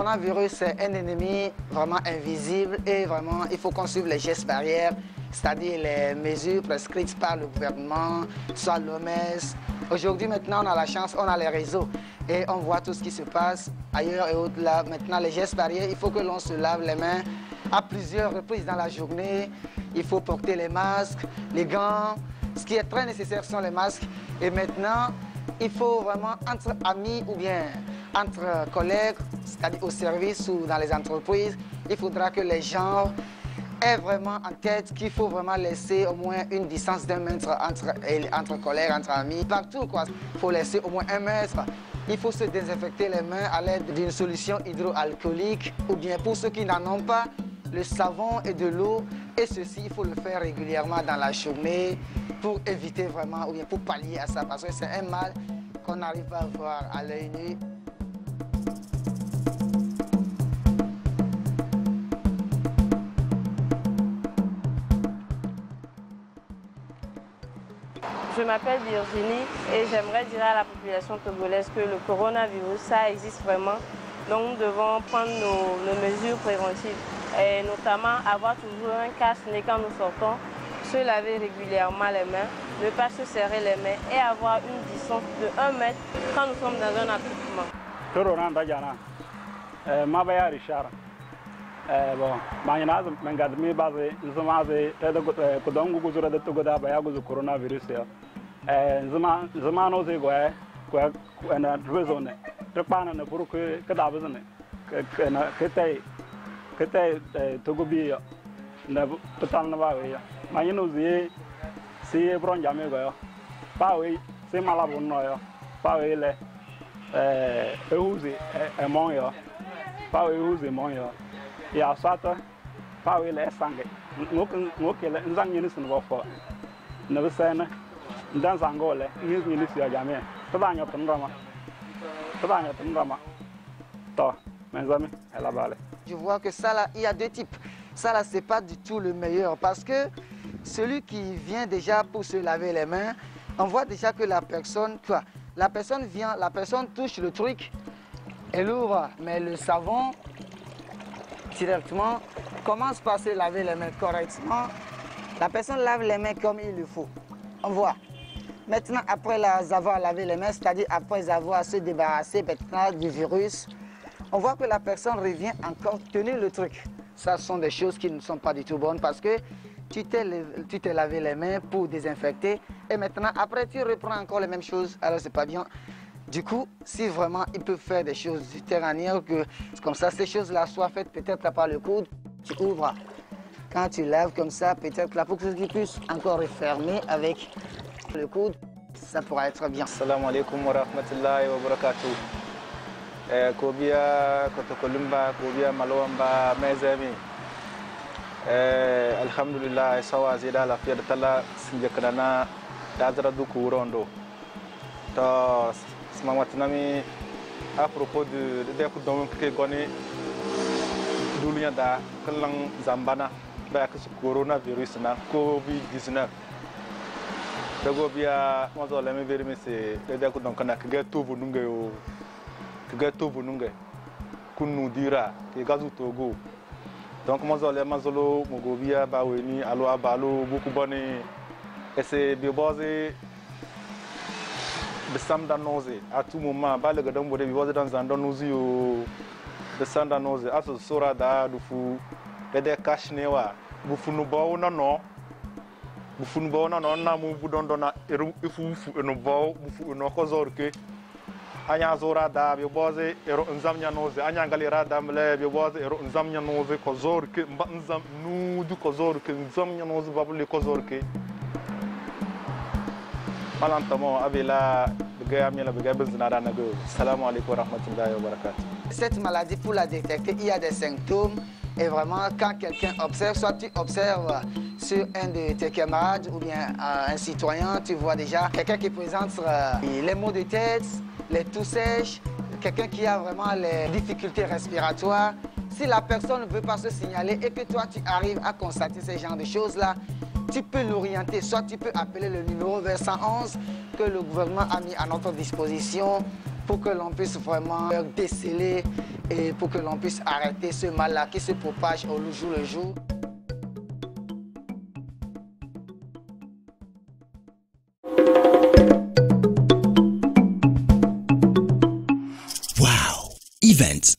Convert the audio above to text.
coronavirus est un ennemi vraiment invisible et vraiment il faut qu'on suive les gestes barrières, c'est-à-dire les mesures prescrites par le gouvernement, soit l'OMS. Aujourd'hui maintenant on a la chance, on a les réseaux et on voit tout ce qui se passe ailleurs et au-delà. Maintenant les gestes barrières, il faut que l'on se lave les mains à plusieurs reprises dans la journée. Il faut porter les masques, les gants. Ce qui est très nécessaire sont les masques. Et maintenant, il faut vraiment, entre amis ou bien entre collègues, c'est-à-dire au service ou dans les entreprises, il faudra que les gens aient vraiment en tête qu'il faut vraiment laisser au moins une distance d'1 mètre entre collègues, entre amis, partout quoi. Il faut laisser au moins 1 mètre. Il faut se désinfecter les mains à l'aide d'une solution hydroalcoolique ou bien pour ceux qui n'en ont pas, le savon et de l'eau. Et ceci, il faut le faire régulièrement dans la journée pour éviter vraiment, ou bien pour pallier à ça, parce que c'est un mal qu'on n'arrive pas à voir à l'œil nu. Je m'appelle Virginie et j'aimerais dire à la population togolaise que le coronavirus, ça existe vraiment. Donc nous devons prendre nos mesures préventives et notamment avoir toujours un cache-nez quand nous sortons, se laver régulièrement les mains, ne pas se serrer les mains et avoir une distance de 1 mètre quand nous sommes dans un attroupement. bon, manyana mengadmi baze nzamaze tada kudongu guzura da tugoda baya guzu coronavirus ya nzama no ze gwa na dwezone tpana na buruke kada bazane na kete togobi ya na total na bawe ya manyano ze si bron jame go ya pawe se malabu no ya pawe le ehuzi emon ya pawe ehuzi emon ya ya sata pawe le sange ngokele nzangi ni sunu bofo na besena ndan zangole ni ni si ajame tabanya tunrama to menzami ela bale. Je vois que ça là, il y a 2 types. Ça là, c'est pas du tout le meilleur parce que celui qui vient déjà pour se laver les mains, on voit déjà que la personne vient, la personne touche le truc, elle ouvre, mais le savon directement commence par se laver les mains correctement. La personne lave les mains comme il le faut. On voit. Maintenant, après avoir lavé les mains, c'est-à-dire après avoir se débarrassé maintenant du virus, on voit que la personne revient encore tenir le truc. Ça sont des choses qui ne sont pas du tout bonnes parce que tu t'es lavé les mains pour désinfecter et maintenant après tu reprends encore les mêmes choses, alors c'est pas bien. Du coup, si vraiment ils peuvent faire des choses terranières, que comme ça, ces choses-là soient faites peut-être par le coude, tu ouvres. Quand tu laves comme ça, peut-être là pour que tu puisses encore refermer avec le coude, ça pourra être bien. Assalamu alaikum wa rahmatullahi wa barakatuh. Kobia kotokolumba, kobia malowamba, mezemi. Alhamdulillah, sawa zida la fiya tala sinjakanana dazara duku rondo. To smamatnami à propos de kudom ke goni dunia da kalang zambana ba ka coronavirus na COVID-19. Dago biya mazo leme vermi se de kudom kana ke tubu nunga yo que tubu nunga kunu dira ke gazu togo. Donc mazo le mazolo mogobia ba weni alo abalo buku boni ese biboze Besam da noze à tout moment ba le gadon bode biboze dans un donuzi yo besam da noze aso sora da dufu de kashnewa bufunu bawo no bufunu bawo no na mu budondona ifu no bawo bufu no ko zorke anya zora da biboze ero nzamnya noze anya ngalira da mle biboze ero nzamnya noze ko zorke mba nzam nu du ko zorke nzamnya noze babule ko zorke Cette maladie, pour la détecter, il y a des symptômes et vraiment quand quelqu'un observe, soit tu observes sur un de tes camarades ou bien un citoyen, tu vois déjà quelqu'un qui présente les maux de tête, les toux sèches, quelqu'un qui a vraiment les difficultés respiratoires. Si la personne ne veut pas se signaler et que toi tu arrives à constater ce genre de choses-là, tu peux l'orienter, soit tu peux appeler le numéro vers 111 que le gouvernement a mis à notre disposition pour que l'on puisse vraiment déceler et pour que l'on puisse arrêter ce mal-là qui se propage au jour le jour. Wow! Events